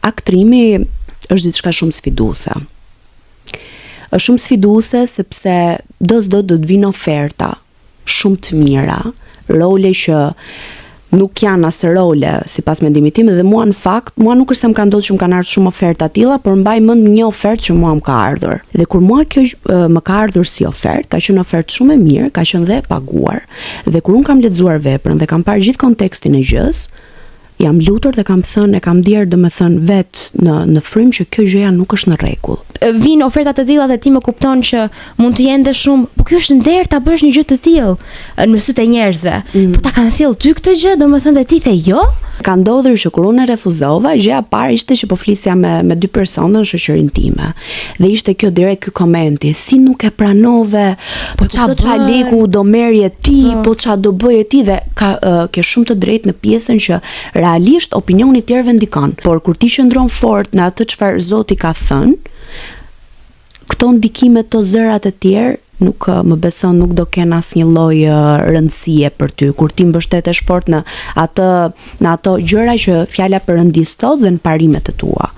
aktrimi është diçka shumë sfiduese. Është shumë sfiduese sepse do të vinë oferta shumë të mira, role që nuk janë as role sipas mendimit tim, dhe mua nuk është se më ka ndodhur që më kanë ardhur shumë oferta të tilla, por mbaj mend një ofertë që mua më ka ardhur. Dhe kur mua kjo më ka ardhur si ofertë, ka qenë ofertë shumë e mirë, ka qenë dhe e paguar. Dhe kur un kam lexuar veprën dhe kam parë gjithë kontekstin e gjës, jam lutur dhe kam thënë, e kam ndier domethënë vetë në frym që kjo gjëja nuk është në rregull. Vinë oferta të tilla dhe ti më kupton që mund të jenë dhe shumë, po kjo është nder ta bësh një gjë të tillë në sytë e njerëzve. Po ta kanë sjell ty këtë gjë, domethënë dhe ti the jo? Ka ndodhur që kur unë refuzova, gjëja e parë ishte që po flisja me dy persona në shoqërinë time. Dhe ishte kjo direkt ky komenti, si nuk e pranove, po ç'a leku do merje ti, po ç'a do bëje ti, dhe ke shumë të drejtë në pjesën që realisht opinioni i tjerëve ndikon, por kur ti qëndron fort në atë çfarë Zoti ka thënë, këto ndikime të zërat e tjerë nuk më beson, nuk do kenë asnjë lloj rëndësie për ty kur ti mbështetesh fort në ato gjëra që fjala Perëndis thotë dhe në parimet e tua.